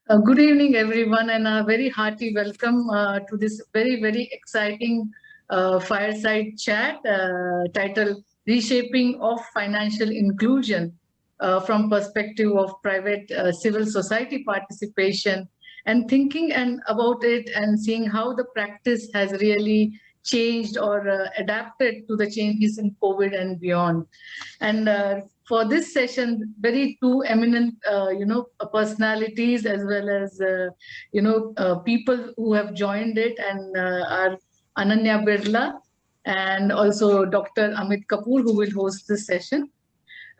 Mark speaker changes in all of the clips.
Speaker 1: Good evening, everyone, and a very hearty welcome to this very exciting fireside chat titled Reshaping of Financial Inclusion from Perspective of Private Civil Society Participation and thinking and about it and seeing how the practice has really changed or adapted to the changes in COVID and beyond. And for this session, very two eminent, personalities as well as, people who have joined it and are Ananya Birla and also Dr. Amit Kapoor, who will host this session.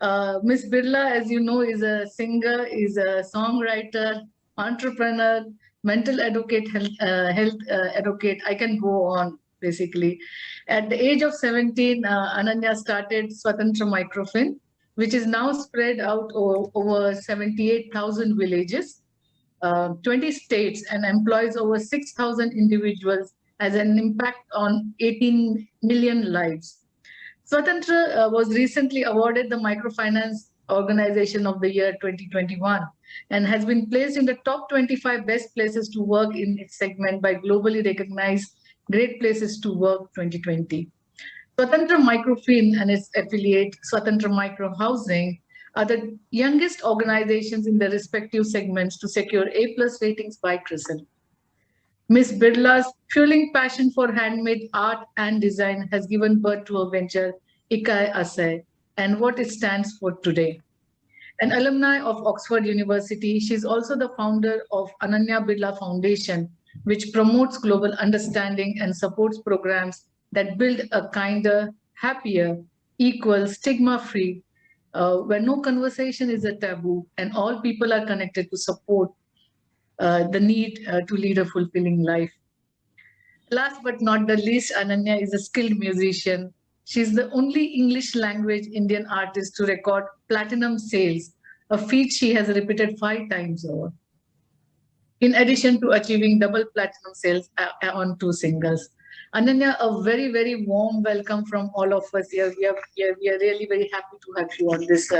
Speaker 1: Ms. Birla, as you know, is a singer, is a songwriter, entrepreneur, mental advocate, health advocate. I can go on, basically. At the age of 17, Ananya started Swatantra Microfin, which is now spread out over 78,000 villages, 20 states, and employs over 6,000 individuals, has an impact on 18 million lives. Swatantra was recently awarded the Microfinance Organization of the Year 2021 and has been placed in the top 25 best places to work in its segment by globally recognized Great Places to Work 2020. Swatantra Microfin and its affiliate, Swatantra Micro Housing, are the youngest organizations in their respective segments to secure A+ ratings by CRISIL. Ms. Birla's fueling passion for handmade art and design has given birth to a venture, Ikai Asai, and what it stands for today. An alumni of Oxford University, she is also the founder of Ananya Birla Foundation, which promotes global understanding and supports programs that build a kinder, happier, equal, stigma-free, where no conversation is a taboo and all people are connected to support the need to lead a fulfilling life. Last but not the least, Ananya is a skilled musician. She's the only English language Indian artist to record platinum sales, a feat she has repeated 5 times over. In addition to achieving double platinum sales on 2 singles. Ananya, a very warm welcome from all of us here. We are really very happy to have you on this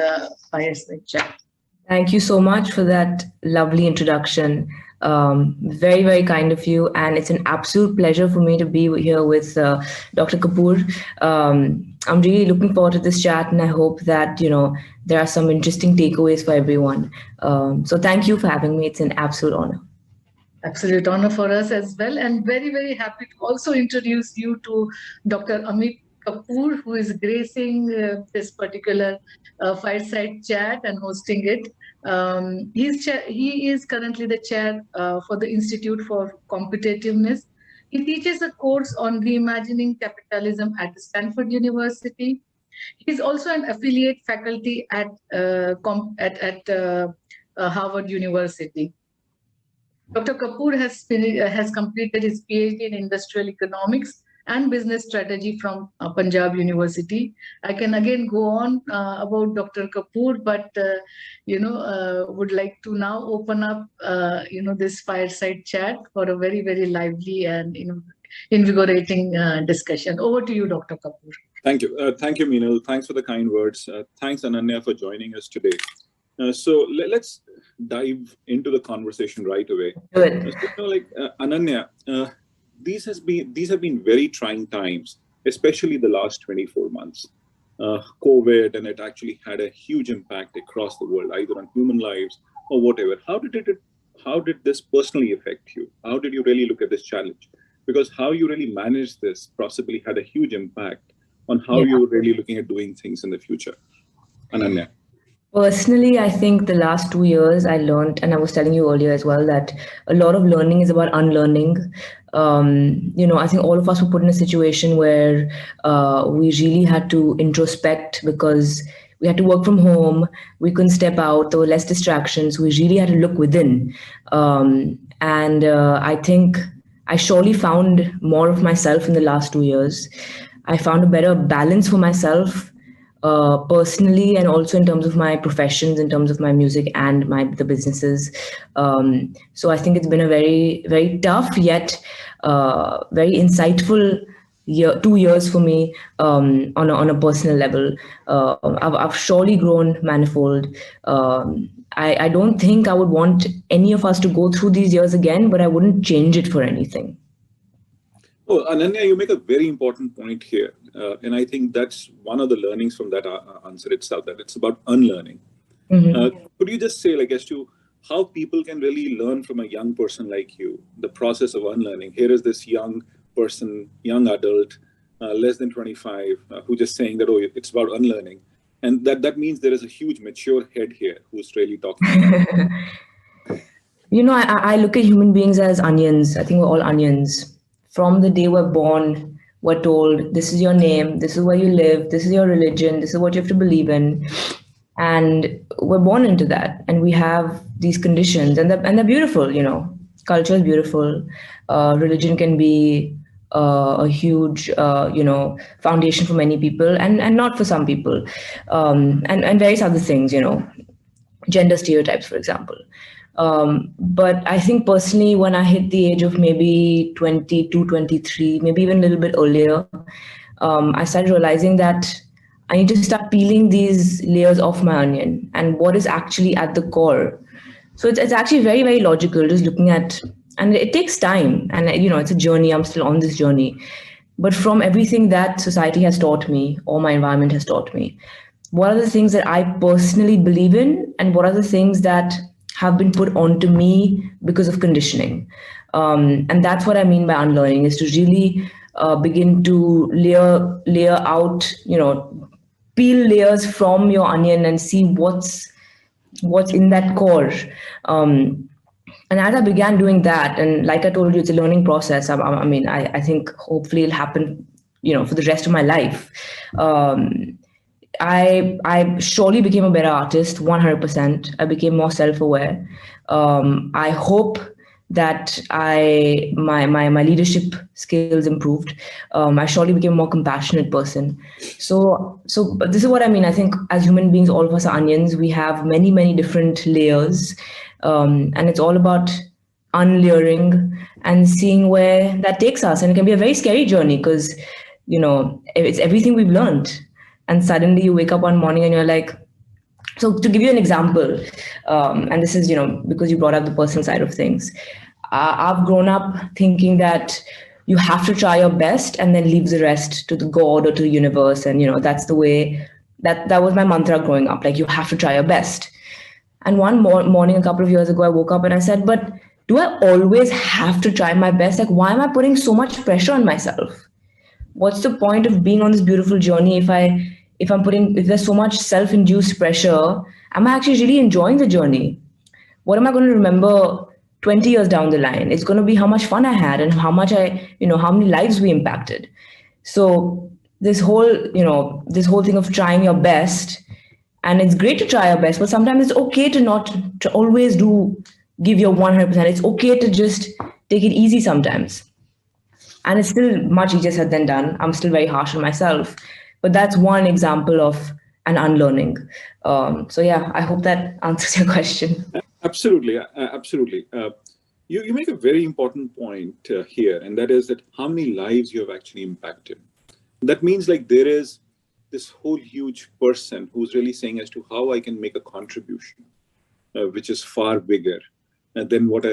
Speaker 1: fireside chat.
Speaker 2: Thank you so much for that lovely introduction. Very kind of you, and it's an absolute pleasure for me to be here with Dr. Kapoor. I'm really looking forward to this chat, and I hope that there are some interesting takeaways for everyone. So thank you for having me. It's an absolute honor.
Speaker 1: Absolute honor for us as well, and very happy to also introduce you to Dr. Amit Kapoor, who is gracing this particular fireside chat and hosting it. He is currently the chair for the Institute for Competitiveness. He teaches a course on reimagining capitalism at Stanford University. He's also an affiliate faculty at Harvard University. Dr. Kapoor has completed his PhD in Industrial Economics and Business Strategy from Punjab University. I can again go on about Dr. Kapoor, but would like to now open up this fireside chat for a very lively and invigorating discussion. Over to you, Dr. Kapoor.
Speaker 3: Thank you. Thank you, Meenal. Thanks for the kind words. Thanks, Ananya, for joining us today. So let's dive into the conversation right away. Ananya, these have been very trying times, especially the last 24 months. COVID, and it actually had a huge impact across the world, either on human lives or whatever. How did this personally affect you? How did you really look at this challenge? Because how you really managed this possibly had a huge impact on how you're really looking at doing things in the future. Ananya.
Speaker 2: Personally, I think the last 2 years I learned, and I was telling you earlier as well, that a lot of learning is about unlearning. I think all of us were put in a situation where we really had to introspect because we had to work from home. We couldn't step out. There were less distractions. We really had to look within. And I think I surely found more of myself in the last 2 years. I found a better balance for myself personally, and also in terms of my professions, in terms of my music and the businesses. So I think it's been a very tough yet very insightful 2 years for me on a personal level. I've surely grown manifold. I don't think I would want any of us to go through these years again, but I wouldn't change it for anything.
Speaker 3: Oh, Ananya, you make a very important point here. And I think that's one of the learnings from that answer itself, that it's about unlearning. Could you just say, like, as to how people can really learn from a young person like you, the process of unlearning? Here is this young person, young adult, less than 25, who just saying that, oh, it's about unlearning. And that means there is a huge mature head here who's really talking about.
Speaker 2: You know, I look at human beings as onions. I think we're all onions. From the day we're born, we're told, this is your name, this is where you live, this is your religion, this is what you have to believe in. And we're born into that. And we have these conditions, and they're beautiful, you know. Culture is beautiful. Religion can be a huge, foundation for many people, and not for some people. And various other things, you know, gender stereotypes, for example. But I think personally, when I hit the age of maybe 22, 23, maybe even a little bit earlier, I started realizing that I need to start peeling these layers off my onion and what is actually at the core. So it's actually very, very logical, just looking at, and it takes time, and you know, it's a journey. I'm still on this journey. But from everything that society has taught me, or my environment has taught me, what are the things that I personally believe in, and what are the things that have been put onto me because of conditioning? And that's what I mean by unlearning, is to really begin to layer out, you know, peel layers from your onion and see what's in that core. And as I began doing that, and like I told you, it's a learning process. I think hopefully it'll happen, you know, for the rest of my life. I surely became a better artist, 100%. I became more self-aware. I hope that my leadership skills improved. I surely became a more compassionate person. So this is what I mean. I think as human beings, all of us are onions. We have many, many different layers. And it's all about unlayering and seeing where that takes us. And it can be a very scary journey because, you know, it's everything we've learned. And suddenly you wake up one morning and you're like, so to give you an example, and this is, you know, because you brought up the personal side of things, I've grown up thinking that you have to try your best and then leave the rest to the God or to the universe. And, you know, that's the way that was my mantra growing up. Like, you have to try your best. And one morning, a couple of years ago, I woke up and I said, but do I always have to try my best? Like, why am I putting so much pressure on myself? What's the point of being on this beautiful journey if there's so much self-induced pressure? Am I actually really enjoying the journey? What am I going to remember 20 years down the line? It's going to be how much fun I had and how many lives we impacted. So this whole thing of trying your best, and it's great to try your best, but sometimes it's okay to always give your 100%. It's okay to just take it easy sometimes. And it's still much easier said than done. I'm still very harsh on myself. But that's one example of an unlearning. So yeah, I hope that answers your question.
Speaker 3: Absolutely. You make a very important point here, and that is that how many lives you have actually impacted. That means, like, there is this whole huge person who's really saying as to how I can make a contribution, which is far bigger than what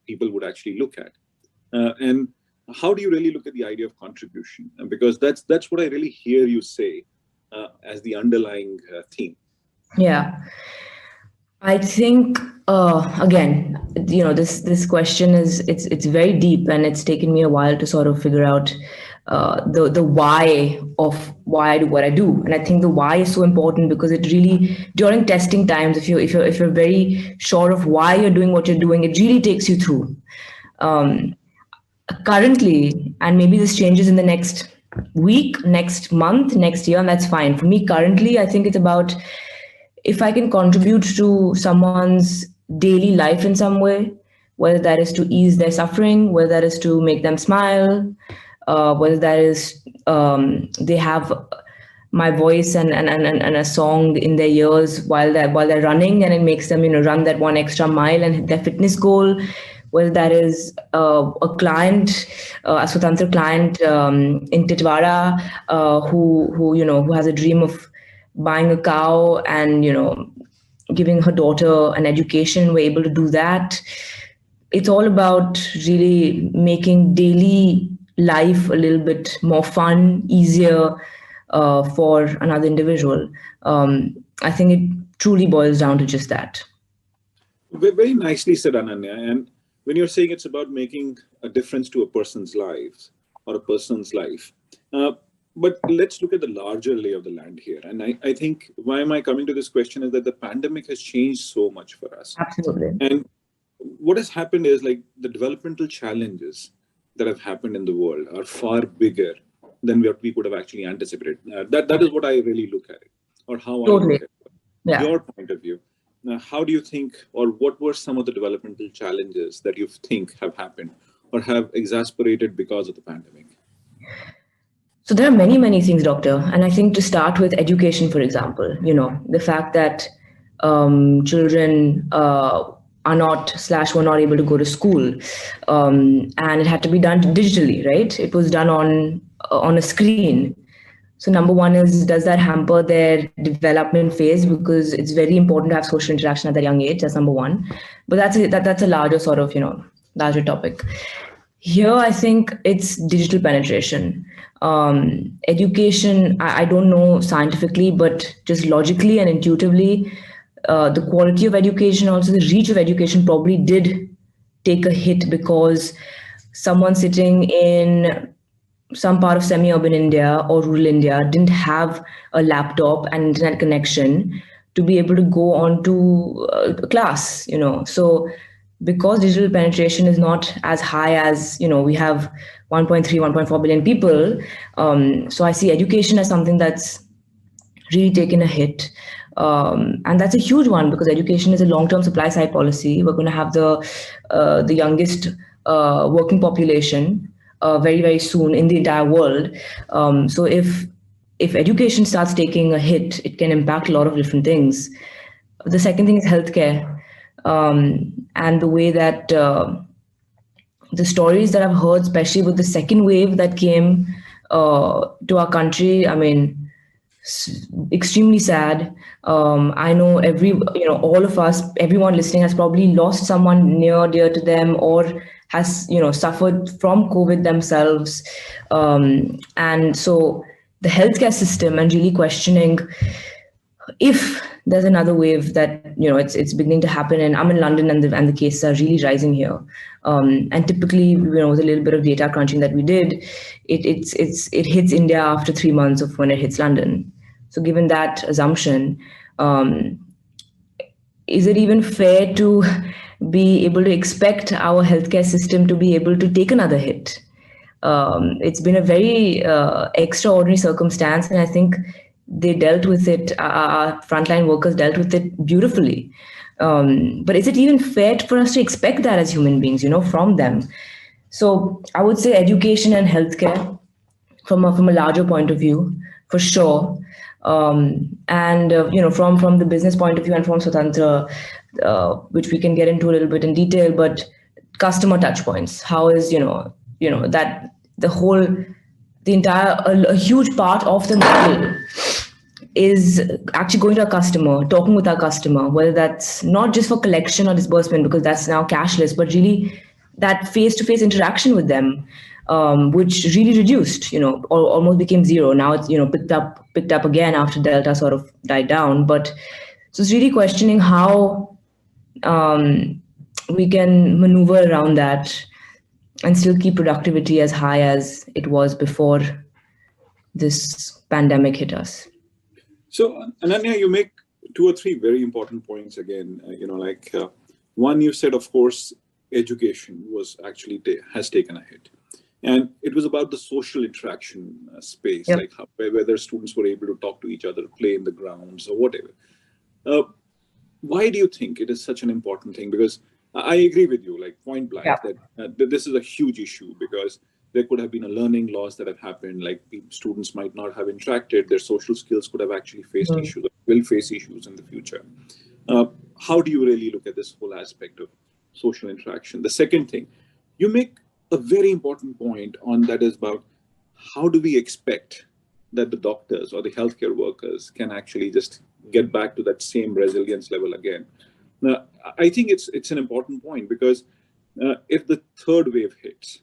Speaker 3: people would actually look at. And how do you really look at the idea of contribution? Because that's what I really hear you say as the underlying theme.
Speaker 2: Yeah, I think again, you know, this question it's very deep, and it's taken me a while to sort of figure out the why of why I do what I do. And I think the why is so important because it really, during testing times, if you're very sure of why you're doing what you're doing, it really takes you through. Currently, and maybe this changes in the next week, next month, next year, and that's fine. For me, currently, I think it's about if I can contribute to someone's daily life in some way, whether that is to ease their suffering, whether that is to make them smile, whether that is they have my voice and a song in their ears while they're running, and it makes them, you know, run that one extra mile and hit their fitness goal. whether that is a client, a Swatantra client in Titwara, who has a dream of buying a cow and giving her daughter an education. We're able to do that. It's all about really making daily life a little bit more fun, easier for another individual. I think it truly boils down to just that.
Speaker 3: Very nicely said, Ananya. And when you're saying it's about making a difference to a person's life or a person's life, but let's look at the larger lay of the land here. And I think why am I coming to this question is that the pandemic has changed so much for us.
Speaker 2: Absolutely.
Speaker 3: And what has happened is like the developmental challenges that have happened in the world are far bigger than what we could have actually anticipated. That is what I really look at it, or how
Speaker 2: totally.
Speaker 3: I look at it. Yeah. Your point of view. Now, how do you think, or what were some of the developmental challenges that you think have happened or have exasperated because of the pandemic?
Speaker 2: So there are many, many things, Doctor. And I think to start with education, for example, the fact that children are not / were not able to go to school, and it had to be done digitally, right? It was done on a screen. So number one is, does that hamper their development phase? Because it's very important to have social interaction at that young age. That's number one. But that's a larger sort of, larger topic. Here, I think it's digital penetration. Education, I don't know scientifically, but just logically and intuitively, the quality of education, also the reach of education probably did take a hit because someone sitting in some part of semi-urban India or rural India didn't have a laptop and internet connection to be able to go on to a class, So because digital penetration is not as high as, we have 1.3, 1.4 billion people. So I see education as something that's really taken a hit. And that's a huge one because education is a long-term supply side policy. We're going to have the youngest working population very, very soon in the entire world. So if education starts taking a hit, it can impact a lot of different things. The second thing is healthcare, and the way that the stories that I've heard, especially with the second wave that came to our country, I mean, extremely sad. I know all of us, everyone listening has probably lost someone near, dear to them, or has, suffered from COVID themselves. And so the healthcare system, and really questioning if there's another wave that, it's beginning to happen. And I'm in London, and the cases are really rising here. And typically, with a little bit of data crunching that we did, it hits India after 3 months of when it hits London. So given that assumption, is it even fair to be able to expect our healthcare system to be able to take another hit? It's been a very extraordinary circumstance, and I think they dealt with it, our frontline workers dealt with it beautifully. But is it even fair for us to expect that as human beings, from them? So I would say education and healthcare from a larger point of view, for sure. And from the business point of view and from Swatantra, which we can get into a little bit in detail, but customer touch points, how is, that a huge part of the model is actually going to our customer, talking with our customer, whether that's not just for collection or disbursement, because that's now cashless, but really that face-to-face interaction with them, which really reduced, or almost became zero. Now it's, picked up again after Delta sort of died down. But so it's really questioning how we can maneuver around that and still keep productivity as high as it was before this pandemic hit us.
Speaker 3: So, Ananya, you make 2 or 3 very important points again. One, you said, of course, education has taken a hit. And it was about the social interaction space,
Speaker 2: yep.
Speaker 3: Like whether students were able to talk to each other, play in the grounds or whatever. Why do you think it is such an important thing? Because I agree with you, like point blank,
Speaker 2: yep.
Speaker 3: that this is a huge issue because there could have been a learning loss that have happened. Like students might not have interacted, their social skills could have actually faced issues, or will face issues in the future. How do you really look at this whole aspect of social interaction. The second thing, you make a very important point on that is about how do we expect that the doctors or the healthcare workers can actually just get back to that same resilience level again. Now, I think it's an important point because if the third wave hits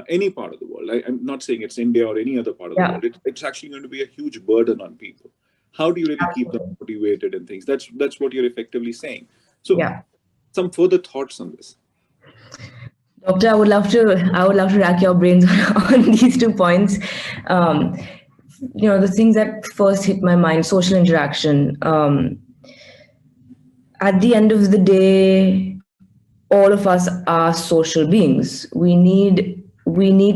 Speaker 3: any part of the world, I'm not saying it's India or any other part of the world, it's actually going to be a huge burden on people. How do you really keep them motivated and things? That's what you're effectively saying. So some further thoughts on this?
Speaker 2: Doctor, I would love to rack your brains on these 2 points. The things that first hit my mind, social interaction. At the end of the day, all of us are social beings. We need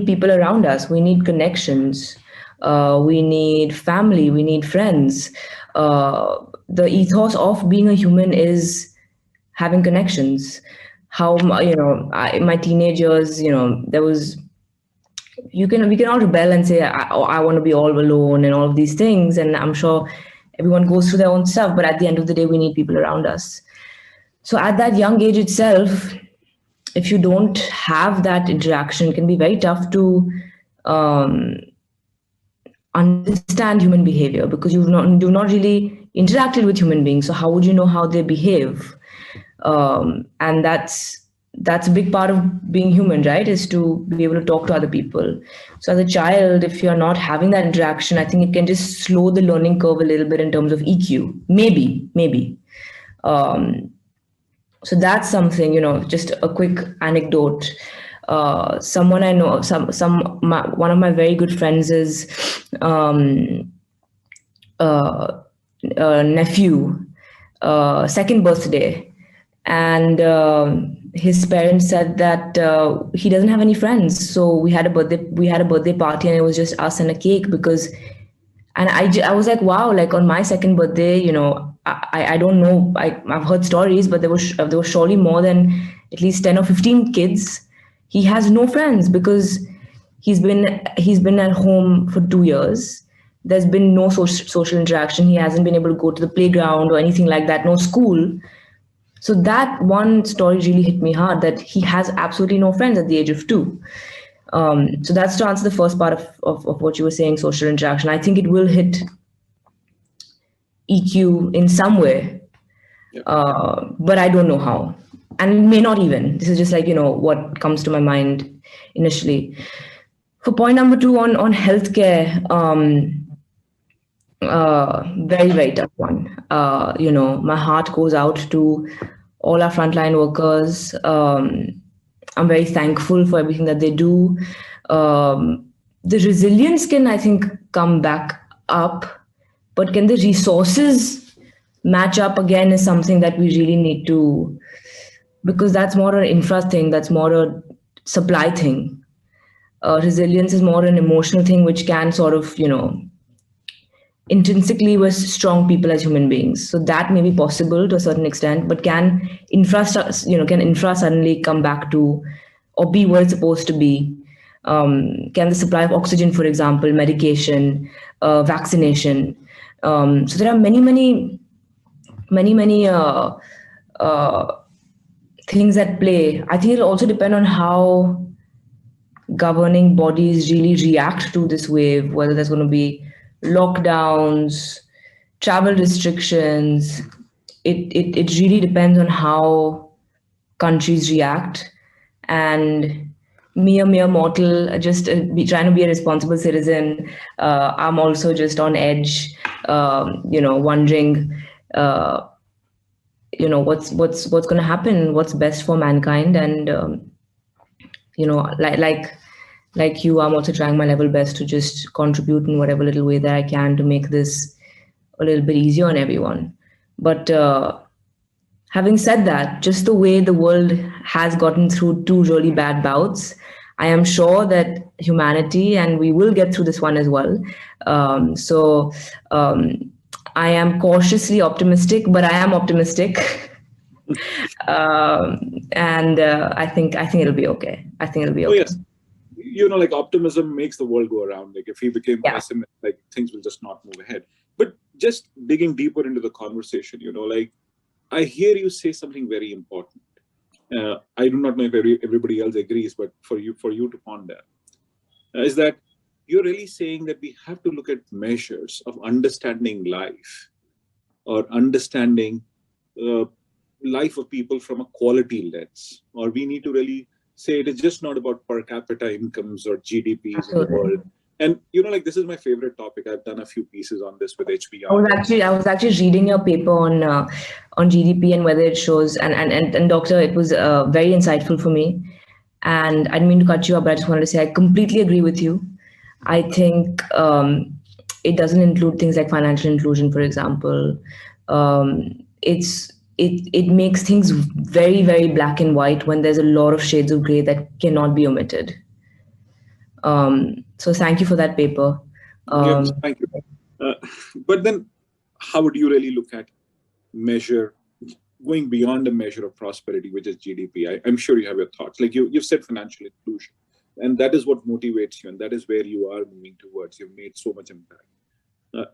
Speaker 2: people around us. We need connections. We need family. We need friends. The ethos of being a human is having connections. How, my teenage years, there was, we can all rebel and say, I want to be all alone and all of these things. And I'm sure everyone goes through their own stuff, but at the end of the day, we need people around us. So at that young age itself, if you don't have that interaction, it can be very tough to understand human behavior because you've not really interacted with human beings. So how would you know how they behave? And that's a big part of being human, right? Is to be able to talk to other people. So as a child, if you're not having that interaction, I think it can just slow the learning curve a little bit in terms of EQ. Maybe. So that's something, just a quick anecdote. Someone I know, one of my very good friends is nephew, second birthday. And his parents said that he doesn't have any friends. So we had a birthday party and it was just us and a cake and I was like, wow, like on my second birthday, I don't know, I've heard stories, but there was surely more than at least 10 or 15 kids. He has no friends because he's been at home for 2 years. There's been no social interaction. He hasn't been able to go to the playground or anything like that, no school. So that one story really hit me hard, that he has absolutely no friends at the age of 2. So that's to answer the first part of what you were saying, social interaction. I think it will hit EQ in some way, but I don't know how. And it may not even. This is just like, what comes to my mind initially. For point number 2 on healthcare, very, very tough one. My heart goes out to all our frontline workers. I'm very thankful for everything that they do. The resilience can, I think, come back up, but can the resources match up again is something that we really need to, because that's more an infra thing, that's more a supply thing. Resilience is more an emotional thing, which can sort of, intrinsically we're strong people as human beings. So that may be possible to a certain extent, but can infra suddenly come back to or be what it's supposed to be? Can the supply of oxygen, for example, medication, vaccination? So there are many things at play. I think it'll also depend on how governing bodies really react to this wave, whether there's going to be lockdowns, travel restrictions. It really depends on how countries react. And me, a mere mortal, just trying to be a responsible citizen, I'm also just on edge, wondering, what's going to happen, what's best for mankind. And, like you, I'm also trying my level best to just contribute in whatever little way that I can to make this a little bit easier on everyone. But having said that, just the way the world has gotten through 2 really bad bouts, I am sure that humanity, and we will get through this one as well. So I am cautiously optimistic, but I am optimistic. And I think it'll be okay. I think it'll be okay.
Speaker 3: Oh, yes. Like optimism makes the world go around. Like if we became pessimist, like things will just not move ahead. But just digging deeper into the conversation, like I hear you say something very important. I do not know if everybody else agrees, but for you to ponder, is that you're really saying that we have to look at measures of understanding life or understanding life of people from a quality lens, or we need to really say it is just not about per capita incomes or GDPs in the world. And this is my favorite topic. I've done a few pieces on this with HBR.
Speaker 2: I was actually reading your paper on GDP and whether it shows, and Doctor, it was very insightful for me. And I didn't mean to cut you up, but I just wanted to say I completely agree with you. I think it doesn't include things like financial inclusion, for example. It makes things very, very black and white when there's a lot of shades of gray that cannot be omitted. So thank you for that paper.
Speaker 3: Yes, thank you. But then how would you really look at measure, going beyond the measure of prosperity, which is GDP? I'm sure you have your thoughts. Like you've said financial inclusion, and that is what motivates you, and that is where you are moving towards. You've made so much impact.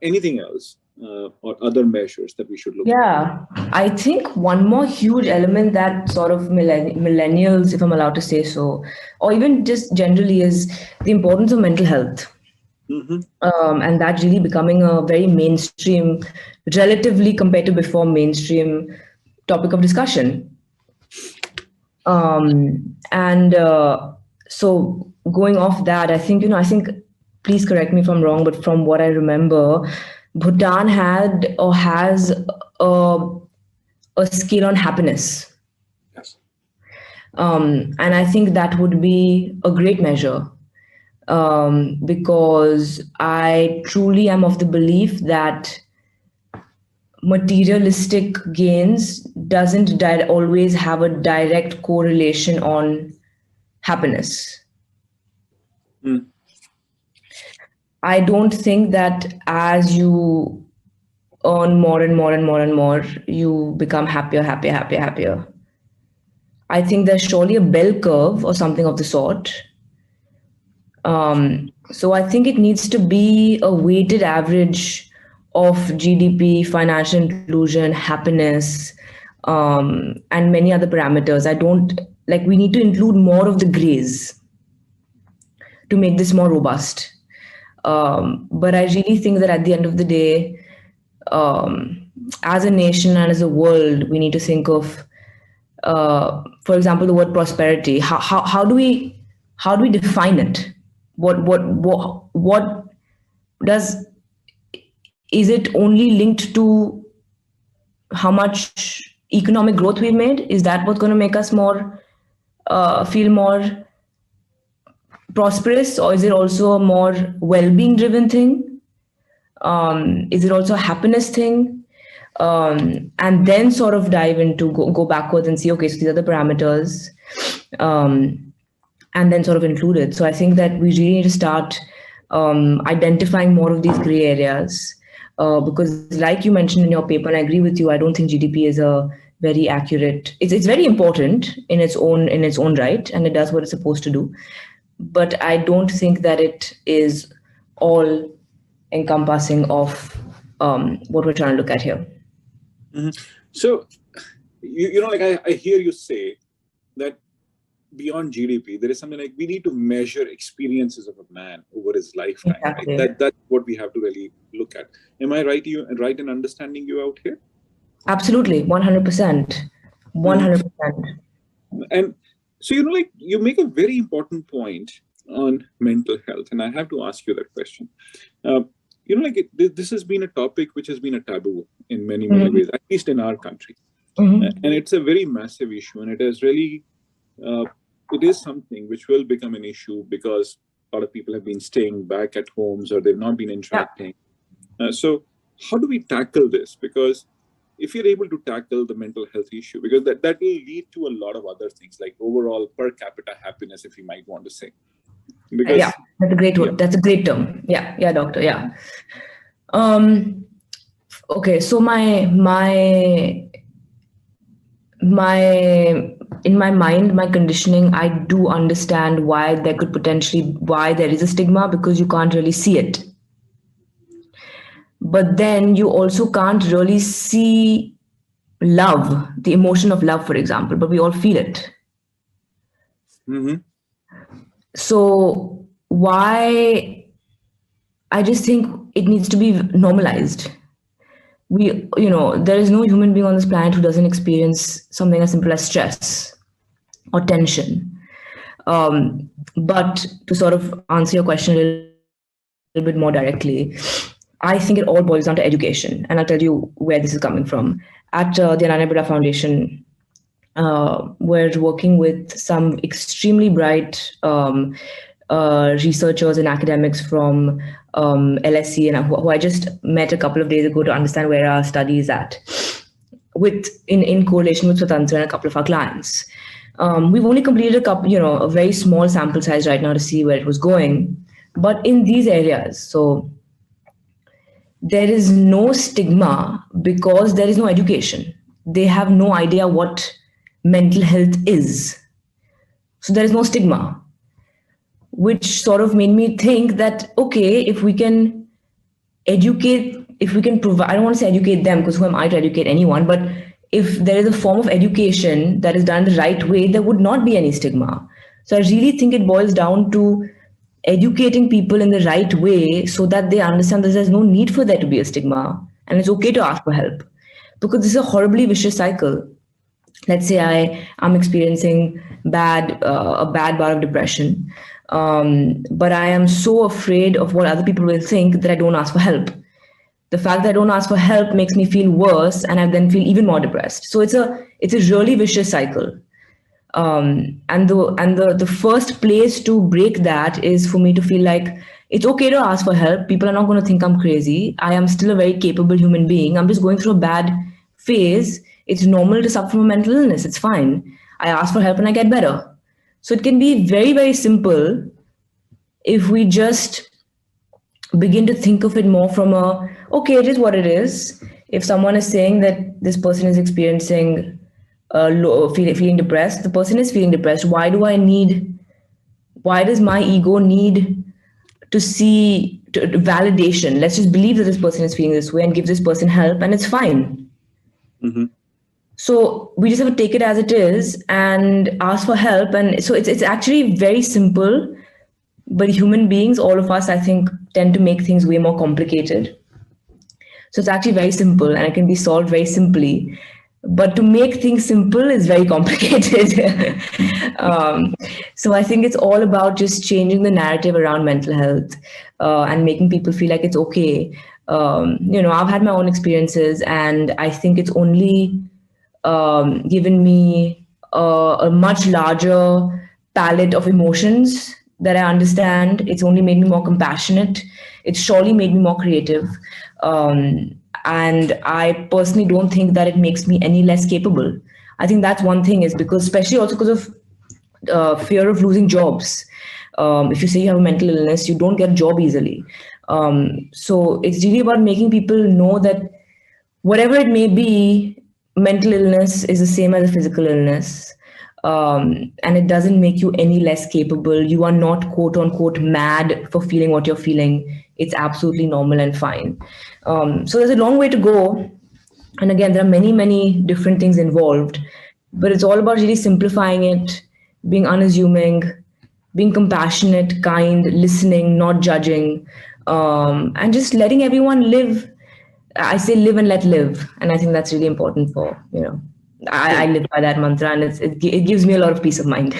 Speaker 3: Anything else or other measures that we should look at?
Speaker 2: Yeah, I think one more huge element that sort of millennials, if I'm allowed to say so, or even just generally, is the importance of mental health. And that really becoming a very mainstream, relatively compared to before, mainstream topic of discussion. So going off that, I think, please correct me if I'm wrong, but from what I remember, Bhutan had or has a scale on happiness.
Speaker 3: Yes.
Speaker 2: And I think that would be a great measure, because I truly am of the belief that materialistic gains doesn't always have a direct correlation on happiness. I don't think that as you earn more and more and more and more, you become happier. I think there's surely a bell curve or something of the sort. So I think it needs to be a weighted average of GDP, financial inclusion, happiness, and many other parameters. We need to include more of the grays to make this more robust. But I really think that at the end of the day, as a nation and as a world, we need to think of, for example, the word prosperity. How do we define it? Is it only linked to how much economic growth we've made? Is that what's going to make us feel more prosperous, or is it also a more well-being driven thing? Is it also a happiness thing? And then sort of dive into go backwards and see, okay, so these are the parameters, and then sort of include it. So I think that we really need to start identifying more of these gray areas, because like you mentioned in your paper, and I agree with you, I don't think GDP is a very accurate. It's very important in its own right, and it does what it's supposed to do. But I don't think that it is all encompassing of what we're trying to look at here.
Speaker 3: So, I hear you say that beyond GDP, there is something like we need to measure experiences of a man over his lifetime.
Speaker 2: Exactly.
Speaker 3: Right? That's what we have to really look at. Am I right in understanding you out here?
Speaker 2: Absolutely, 100%. 100%.
Speaker 3: And so, you make a very important point on mental health, and I have to ask you that question. This has been a topic which has been a taboo in many ways, at least in our country. And it's a very massive issue, and it is really, it is something which will become an issue because a lot of people have been staying back at homes or they've not been interacting. So how do we tackle this? Because if you're able to tackle the mental health issue, because that will lead to a lot of other things like overall per capita happiness, if you might want to say. Because,
Speaker 2: that's a great word. That's a great term. Yeah, doctor. Yeah. Okay, so in my mind, my conditioning, I do understand why there is a stigma, because you can't really see it. But then you also can't really see love, the emotion of love, for example, but we all feel it.
Speaker 3: Mm-hmm.
Speaker 2: So why? I just think it needs to be normalized. There is no human being on this planet who doesn't experience something as simple as stress or tension. But to sort of answer your question a little bit more directly, I think it all boils down to education. And I'll tell you where this is coming from. At the Ananya Birla Foundation, we're working with some extremely bright researchers and academics from LSE, and who I just met a couple of days ago to understand where our study is at, in correlation with Swatantra and a couple of our clients. We've only completed a very small sample size right now to see where it was going. But in these areas, so there is no stigma because there is no education. They have no idea what mental health is. So there is no stigma, which sort of made me think that, okay, if we can educate, if we can provide, I don't want to say educate them because who am I to educate anyone, but if there is a form of education that is done the right way, there would not be any stigma. So I really think it boils down to educating people in the right way so that they understand that there's no need for there to be a stigma and it's okay to ask for help, because this is a horribly vicious cycle. Let's say I'm experiencing a bad bout of depression, but I am so afraid of what other people will think that I don't ask for help. The fact that I don't ask for help makes me feel worse, and I then feel even more depressed. So it's a really vicious cycle. And the first place to break that is for me to feel like it's okay to ask for help. People are not going to think I'm crazy. I am still a very capable human being. I'm just going through a bad phase. It's normal to suffer from a mental illness. It's fine. I ask for help and I get better. So it can be very, very simple if we just begin to think of it more from okay, it is what it is. If someone is saying that this person is experiencing feeling depressed, the person is feeling depressed. Why does my ego need to see validation? Let's just believe that this person is feeling this way and give this person help, and it's fine.
Speaker 3: Mm-hmm.
Speaker 2: So we just have to take it as it is and ask for help. And so it's actually very simple, but human beings, all of us, I think, tend to make things way more complicated. So it's actually very simple and it can be solved very simply. But to make things simple is very complicated. So I think it's all about just changing the narrative around mental health and making people feel like it's okay. I've had my own experiences, and I think it's only given me a much larger palette of emotions that I understand. It's only made me more compassionate. It's surely made me more creative. And I personally don't think that it makes me any less capable. I think that's one thing, is because, especially also because of fear of losing jobs. If you say you have a mental illness, you don't get a job easily. So it's really about making people know that whatever it may be, mental illness is the same as a physical illness. And it doesn't make you any less capable. You are not, quote unquote, mad for feeling what you're feeling. It's absolutely normal and fine. So there's a long way to go. And again, there are many, many different things involved, but it's all about really simplifying it, being unassuming, being compassionate, kind, listening, not judging, and just letting everyone live. I say live and let live. And I think that's really important for, I live by that mantra, and it gives me a lot of peace of mind.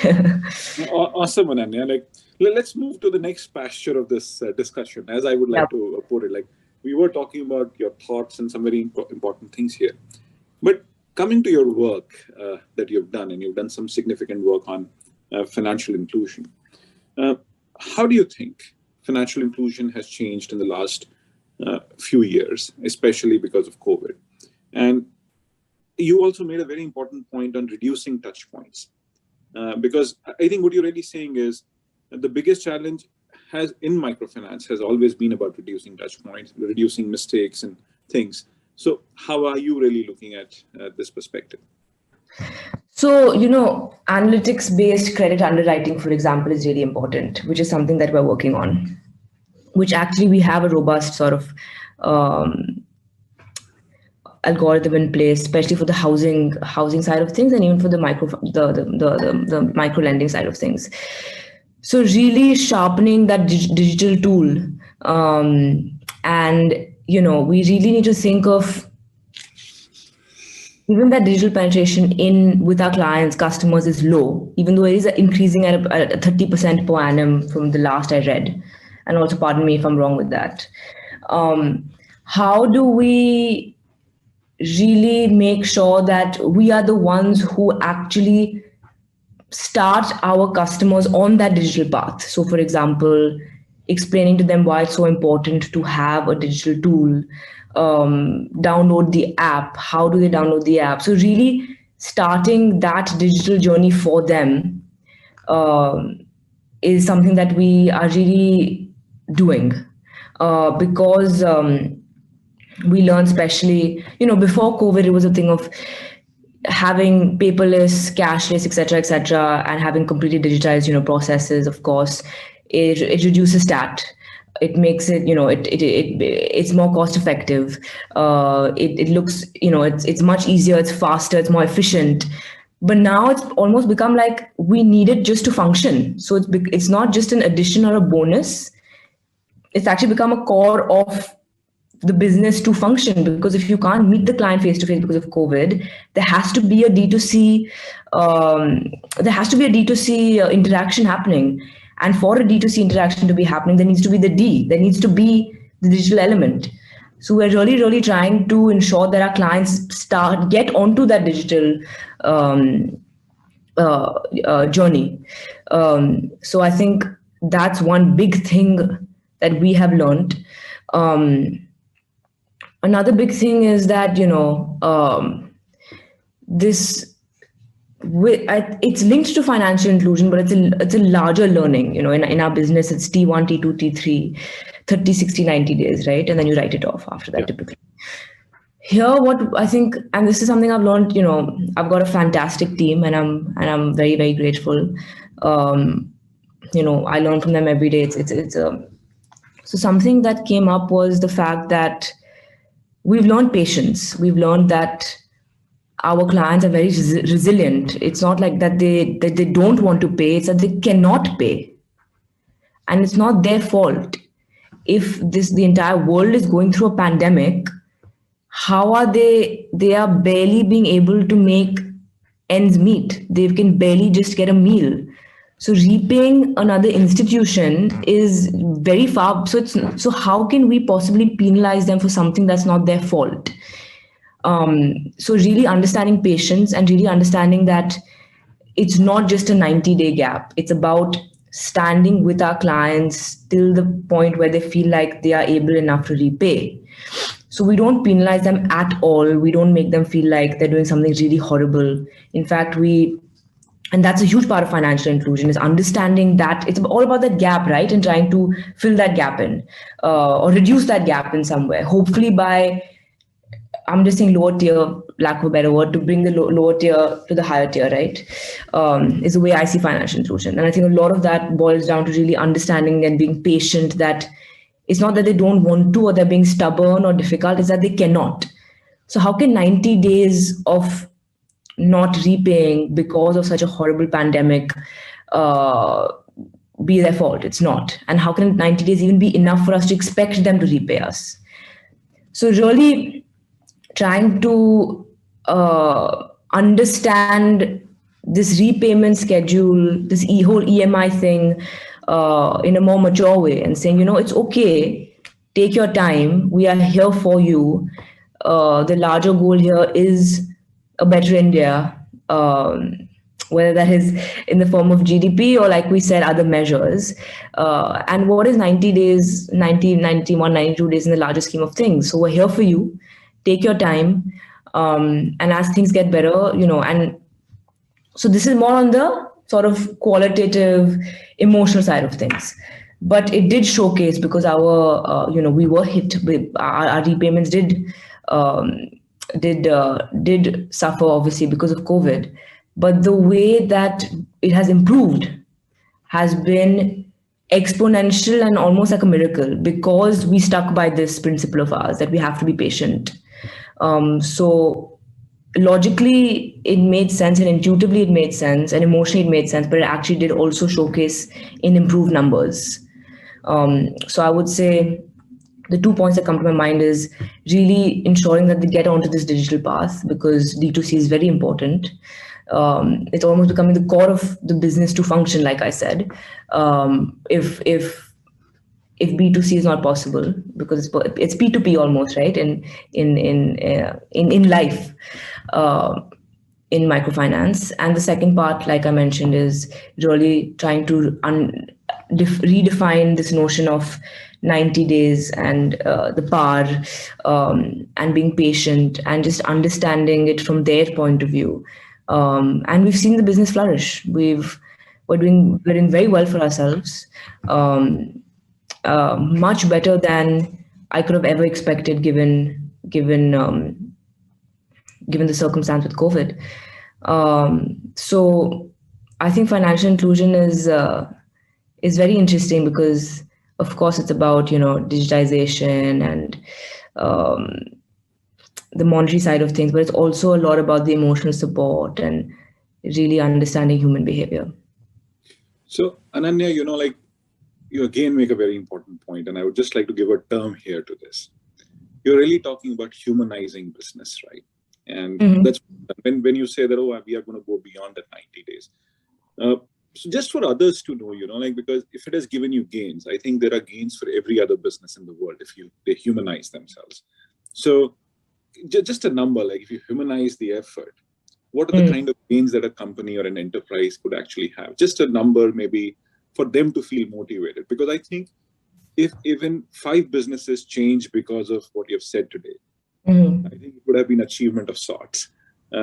Speaker 3: Awesome, Ananya. Let's move to the next pasture of this discussion, as I would like to put it. We were talking about your thoughts and some very important things here. But coming to your work that you've done, and you've done some significant work on financial inclusion. How do you think financial inclusion has changed in the last few years, especially because of COVID? And you also made a very important point on reducing touch points, because I think what you're really saying is the biggest challenge in microfinance has always been about reducing touch points, reducing mistakes and things. So how are you really looking at this perspective?
Speaker 2: So, analytics-based credit underwriting, for example, is really important, which is something that we're working on, which actually we have a robust sort of algorithm in place, especially for the housing side of things, and even for the micro lending side of things. So really sharpening that digital tool, and we really need to think of even that digital penetration with our clients, customers is low, even though it is increasing at 30% per annum from the last I read. And also, pardon me if I'm wrong with that. How do we really make sure that we are the ones who actually start our customers on that digital path? So, for example, explaining to them why it's so important to have a digital tool, download the app. How do they download the app? So really starting that digital journey for them is something that we are really doing, because we learned, especially before COVID, it was a thing of having paperless, cashless, etc., and having completely digitized processes. Of course, it reduces stat. It makes it, it's more cost effective. It looks, it's much easier, it's faster, it's more efficient. But now it's almost become like we need it just to function. So it's not just an addition or a bonus. It's actually become a core of the business to function, because if you can't meet the client face to face because of COVID, there has to be a D2C, interaction happening. And for a D2C interaction to be happening, there needs to be the digital element. So we're really, really trying to ensure that our clients get onto that digital journey. So I think that's one big thing that we have learned. Another big thing is that, it's linked to financial inclusion, but it's a larger learning. In our business, it's T1, T2, T3, 30, 60, 90 days, right? And then you write it off after that, typically. Here, what I think, and this is something I've learned, I've got a fantastic team, and I'm very, very grateful. I learn from them every day. So something that came up was the fact that we've learned patience. We've learned that our clients are very resilient. It's not like that they don't want to pay, it's that they cannot pay. And it's not their fault. If the entire world is going through a pandemic, how are they are barely being able to make ends meet. They can barely just get a meal. So repaying another institution is very far. So how can we possibly penalize them for something that's not their fault? So really understanding patience and really understanding that it's not just a 90-day gap. It's about standing with our clients till the point where they feel like they are able enough to repay. So we don't penalize them at all. We don't make them feel like they're doing something really horrible. In fact, and that's a huge part of financial inclusion, is understanding that it's all about that gap, right? And trying to fill that gap in, or reduce that gap in some way. Hopefully by, I'm just saying lower tier, lack of a better word, to bring the lower tier to the higher tier, right? Is the way I see financial inclusion. And I think a lot of that boils down to really understanding and being patient, that it's not that they don't want to or they're being stubborn or difficult, it's that they cannot. So how can 90 days of not repaying because of such a horrible pandemic be their fault? It's not. And how can 90 days even be enough for us to expect them to repay us? So really trying to understand this repayment schedule, this whole EMI thing in a more mature way, and saying, it's okay, take your time, we are here for you. The larger goal here is a better India, whether that is in the form of GDP or, like we said, other measures. And what is 90 days, 90, 91, 92 days in the larger scheme of things? So we're here for you. Take your time. And as things get better, and so this is more on the sort of qualitative, emotional side of things. But it did showcase, because our, we were hit with our repayments did suffer, obviously, because of COVID. But the way that it has improved has been exponential and almost like a miracle, because we stuck by this principle of ours that we have to be patient. So logically it made sense, and intuitively it made sense, and emotionally it made sense, but it actually did also showcase in improved numbers. So I would say the 2 points that come to my mind is really ensuring that they get onto this digital path, because D2C is very important. It's almost becoming the core of the business to function, like I said. If B2C is not possible, because it's P2P almost, right? In life, in microfinance. And the second part, like I mentioned, is really trying to redefine this notion of 90 days and the PAR, and being patient and just understanding it from their point of view. And we've seen the business flourish. We're doing very well for ourselves. Much better than I could have ever expected, given the circumstance with COVID. So I think financial inclusion is very interesting, because of course it's about digitization and the monetary side of things, but it's also a lot about the emotional support and really understanding human behavior.
Speaker 3: So Ananya, you again make a very important point, and I would just like to give a term here to this. You're really talking about humanizing business, right? And that's when you say that, we are going to go beyond that 90 days. So just for others to know, because if it has given you gains, I think there are gains for every other business in the world if they humanize themselves. So just a number, like if you humanize the effort, what are the kind of gains that a company or an enterprise could actually have? Just a number, maybe, for them to feel motivated. Because I think if even 5 businesses change because of what you've said today, I think it would have been achievement of sorts.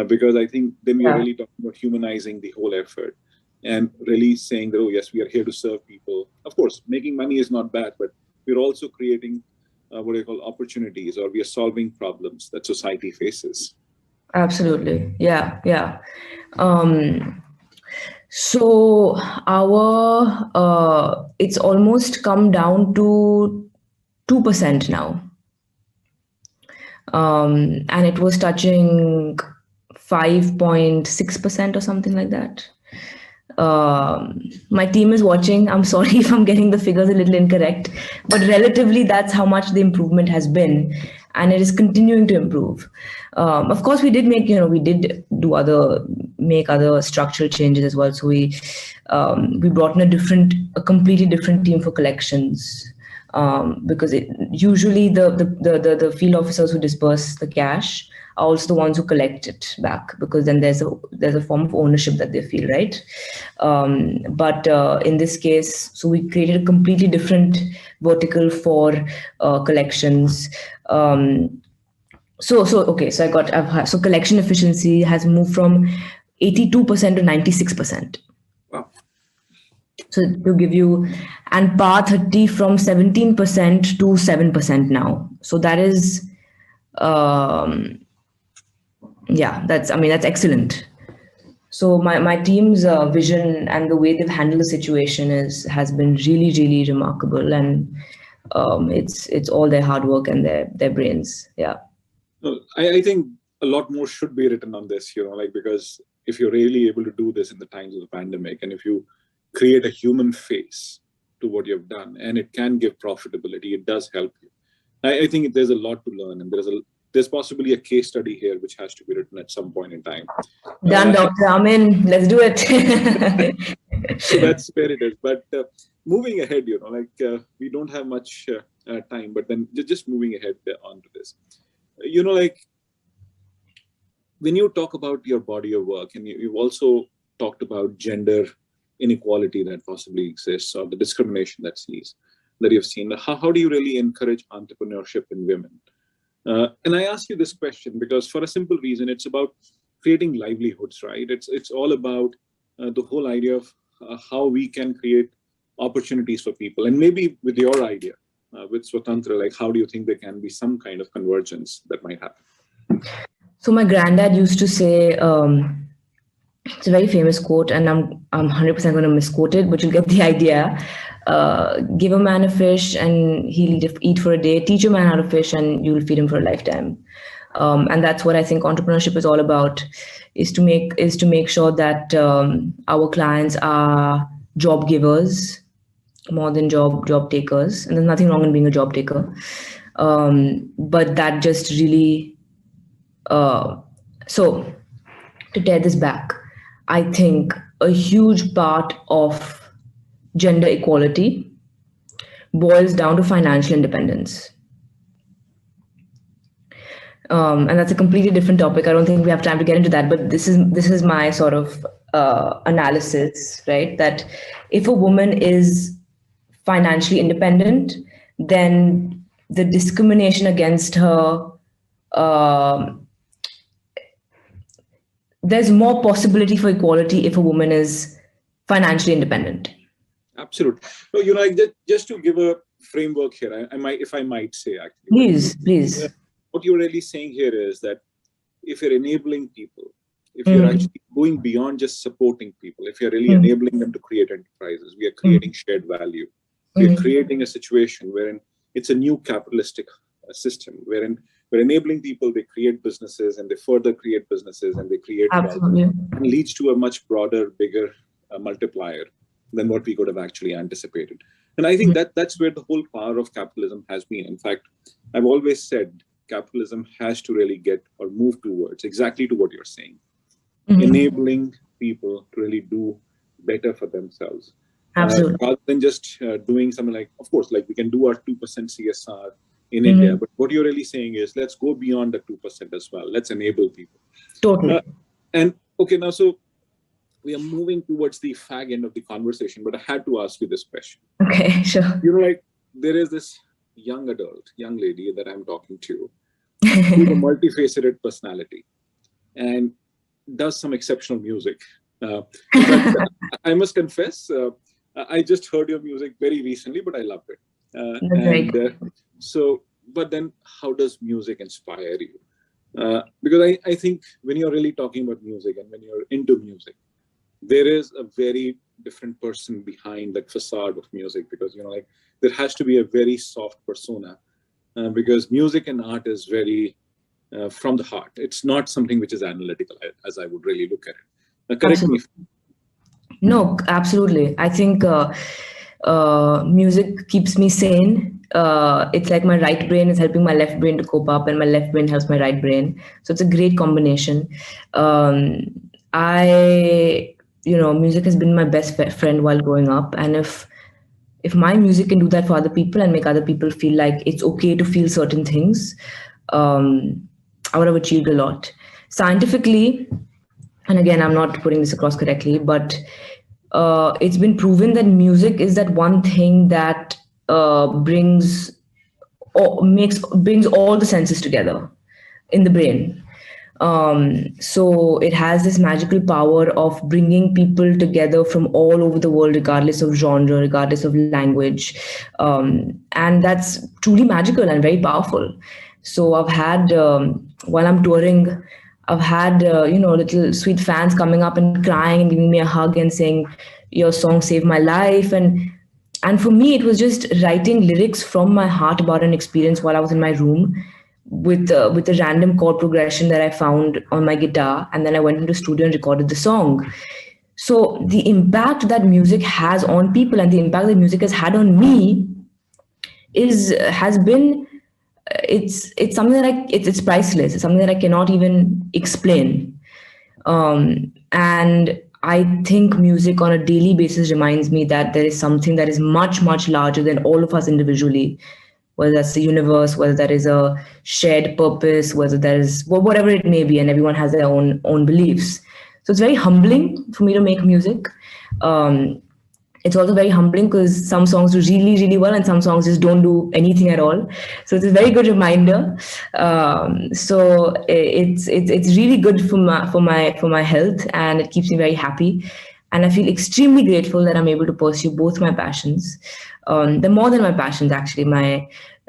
Speaker 3: Because I think then we are really talking about humanizing the whole effort and really saying that, yes, we are here to serve people. Of course, making money is not bad, but we're also creating what I call opportunities, or we are solving problems that society faces.
Speaker 2: Absolutely. Yeah. So our it's almost come down to 2% now. And it was touching 5.6% or something like that. My team is watching. I'm sorry if I'm getting the figures a little incorrect, but relatively that's how much the improvement has been, and it is continuing to improve. Of course, we did make other structural changes as well. So we brought in a completely different team for collections, because usually the field officers who disperse the cash are also the ones who collect it back, because then there's a form of ownership that they feel, right? But in this case, so we created a completely different vertical for collections. So collection efficiency has moved from 82% to 96%.
Speaker 3: Wow.
Speaker 2: So to give you, and PAR 30 from 17% to 7% now. So that is, that's excellent. So my team's vision and the way they've handled the situation has been really, really remarkable, and it's all their hard work and their brains. Yeah.
Speaker 3: I think a lot more should be written on this, because if you're really able to do this in the times of the pandemic, and if you create a human face to what you've done, and it can give profitability, it does help you. I think there's a lot to learn, and there's possibly a case study here which has to be written at some point in time.
Speaker 2: Done, Dr. Amin. Let's do it.
Speaker 3: So that's where it is. But moving ahead, we don't have much time, but then just moving ahead onto this. When you talk about your body of work, and you've also talked about gender inequality that possibly exists, or the discrimination that you've seen, how do you really encourage entrepreneurship in women? And I ask you this question because, for a simple reason, it's about creating livelihoods, right? It's all about the whole idea of how we can create opportunities for people. And maybe with your idea, with Swatantra, how do you think there can be some kind of convergence that might happen?
Speaker 2: So my granddad used to say, it's a very famous quote, and I'm 100% going to misquote it, but you'll get the idea. Give a man a fish and he'll eat for a day. Teach a man how to fish and you'll feed him for a lifetime. And that's what I think entrepreneurship is all about, is to make sure that our clients are job givers more than job takers. And there's nothing wrong in being a job taker. But that just really, so to tear this back, I think a huge part of gender equality boils down to financial independence. And that's a completely different topic. I don't think we have time to get into that, but this is my sort of analysis, right? That if a woman is financially independent, then the discrimination against her, there's more possibility for equality if a woman is financially independent.
Speaker 3: Absolutely. No, just to give a framework here, if I might say, actually.
Speaker 2: Please.
Speaker 3: What you're really saying here is that if you're enabling people, if you're actually going beyond just supporting people, if you're really enabling them to create enterprises, we are creating shared value. We're creating a situation wherein it's a new capitalistic system, wherein we're enabling people, they create businesses and they further create businesses and they create wealth, and leads to a much broader, bigger multiplier than what we could have actually anticipated. And I think that's where the whole power of capitalism has been. In fact, I've always said capitalism has to really get or move towards exactly to what you're saying, enabling people to really do better for themselves.
Speaker 2: Absolutely.
Speaker 3: Rather than just doing something like, of course, like we can do our 2% CSR in India, but what you're really saying is let's go beyond the 2% as well. Let's enable people.
Speaker 2: Totally.
Speaker 3: And okay, now, so we are moving towards the fag end of the conversation, but I had to ask you this question.
Speaker 2: Okay, sure.
Speaker 3: Like there is this young lady that I'm talking to, who's a multifaceted personality and does some exceptional music. I must confess, I just heard your music very recently, but I loved it. But then how does music inspire you? Because I think when you're really talking about music and when you're into music, there is a very different person behind that facade of music, because, like there has to be a very soft persona, because music and art is very from the heart. It's not something which is analytical, as I would really look at it. Correct me.
Speaker 2: No, absolutely. I think music keeps me sane. It's like my right brain is helping my left brain to cope up, and my left brain helps my right brain. So it's a great combination. Music has been my best friend while growing up. And if my music can do that for other people and make other people feel like it's okay to feel certain things, I would have achieved a lot. Scientifically, and again, I'm not putting this across correctly, but it's been proven that music is that one thing that brings all the senses together in the brain. So it has this magical power of bringing people together from all over the world, regardless of genre, regardless of language. And that's truly magical and very powerful. So I've had, while I'm touring, I've had, little sweet fans coming up and crying and giving me a hug and saying, your song saved my life. And for me, it was just writing lyrics from my heart about an experience while I was in my room with a random chord progression that I found on my guitar. And then I went into the studio and recorded the song. So the impact that music has on people and the impact that music has had on me has been it's something that it's priceless. It's something that I cannot even explain. And I think music on a daily basis reminds me that there is something that is much, much larger than all of us individually, whether that's the universe, whether that is a shared purpose, whether that is whatever it may be, and everyone has their own beliefs. So it's very humbling for me to make music. It's also very humbling because some songs do really, really well and some songs just don't do anything at all. So it's a very good reminder. So it's really good for my health, and it keeps me very happy. And I feel extremely grateful that I'm able to pursue both my passions. They're more than my passions, actually.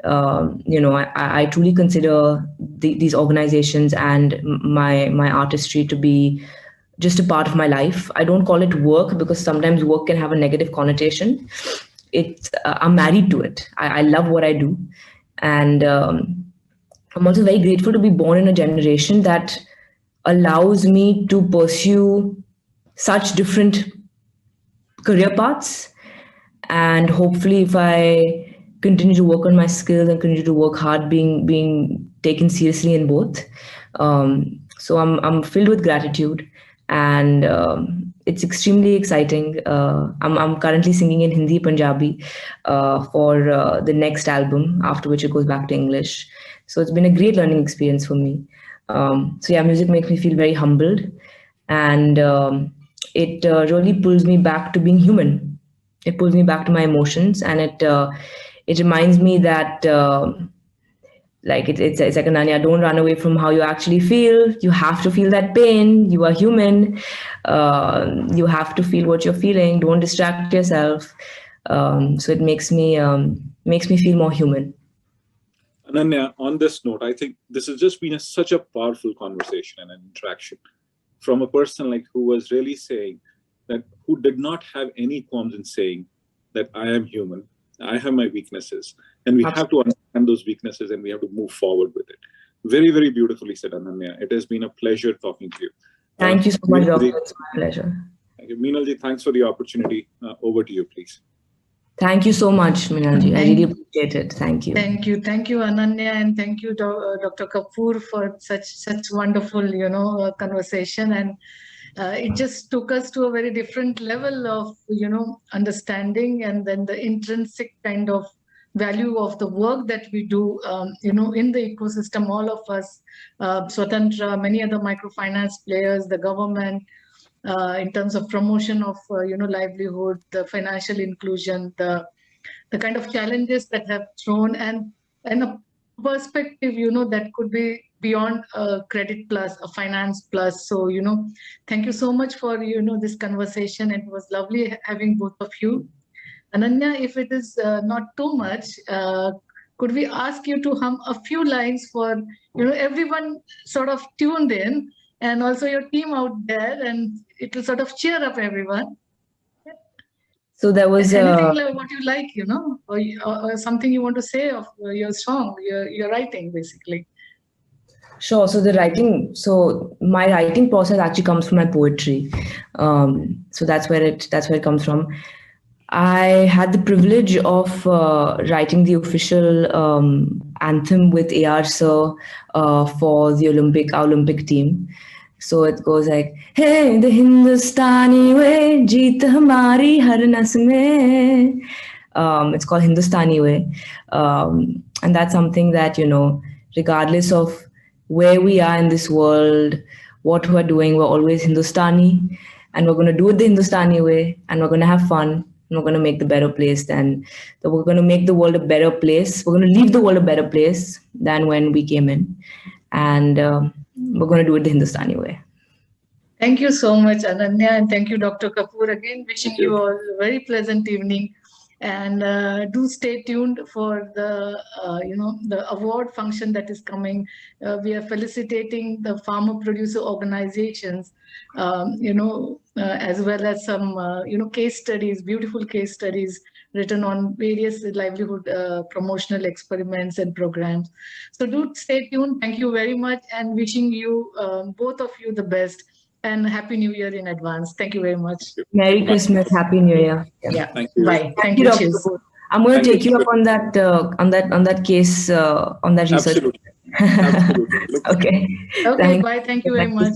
Speaker 2: I truly consider these organizations and my artistry to be just a part of my life. I don't call it work because sometimes work can have a negative connotation. I'm married to it. I love what I do. And I'm also very grateful to be born in a generation that allows me to pursue such different career paths. And hopefully, if I continue to work on my skills and continue to work hard, being taken seriously in both. So I'm filled with gratitude, and it's extremely exciting. I'm currently singing in Hindi, Punjabi for the next album, after which it goes back to English. So it's been a great learning experience for me. So yeah, music makes me feel very humbled, and it really pulls me back to being human. It pulls me back to my emotions, and it reminds me that like it's like Ananya, don't run away from how you actually feel. You have to feel that pain. You are human. You have to feel what you're feeling. Don't distract yourself. So it makes me feel more human.
Speaker 3: Ananya, on this note, I think this has just been such a powerful conversation and an interaction from a person like who was really saying that, who did not have any qualms in saying that I am human, I have my weaknesses, and we have to understand those weaknesses and we have to move forward with it. Very, very beautifully said, Ananya. It has been a pleasure talking to you.
Speaker 2: Thank you so much, Doctor. It's my pleasure.
Speaker 3: Thank you. Meenalji, thanks for the opportunity. Over to you, please.
Speaker 2: Thank you so much, Meenalji. I really appreciate it. Thank you.
Speaker 1: Thank you, Ananya, and thank you, Dr. Kapoor, for such wonderful, conversation. And it just took us to a very different level of, understanding, and then the intrinsic kind of value of the work that we do, in the ecosystem. All of us, Swatantra, many other microfinance players, the government. In terms of promotion of livelihood, the financial inclusion, the kind of challenges that have thrown, and a perspective that could be beyond a credit plus, a finance plus. So thank you so much for this conversation. It was lovely having both of you. Ananya, if it is not too much, could we ask you to hum a few lines for everyone sort of tuned in, and also your team out there, and it will sort of cheer up everyone.
Speaker 2: So there was
Speaker 1: anything like what you like, or something you want to say of your song, your writing, basically.
Speaker 2: Sure. So my writing process actually comes from my poetry. So that's where it comes from. I had the privilege of writing the official anthem with AR Sir for the Olympic team. So it goes like, hey, the Hindustani way, jeet hamari har nas mein. It's called Hindustani way. And that's something that, regardless of where we are in this world, what we're doing, we're always Hindustani, and we're going to do it the Hindustani way, and we're going to have fun, and we're going to make the better place we're going to make the world a better place. We're going to leave the world a better place than when we came in. And we're going to do it the Hindustani way.
Speaker 1: Thank you so much, Ananya, and thank you, Dr. Kapoor. Again, wishing you all a very pleasant evening, and do stay tuned for the the award function that is coming. We are felicitating the farmer producer organizations, as well as some case studies, beautiful case studies written on various livelihood promotional experiments and programs. So do stay tuned. Thank you very much, and wishing you, both of you, the best, and Happy New Year in advance. Thank you very much.
Speaker 2: Merry Christmas, Happy New Year.
Speaker 1: Yeah.
Speaker 3: Thank you.
Speaker 1: Bye. Thank you.
Speaker 2: I'm going to take you up on that case, on that research.
Speaker 3: Absolutely. Absolutely.
Speaker 2: Okay.
Speaker 1: Okay. Bye. Thank you very much.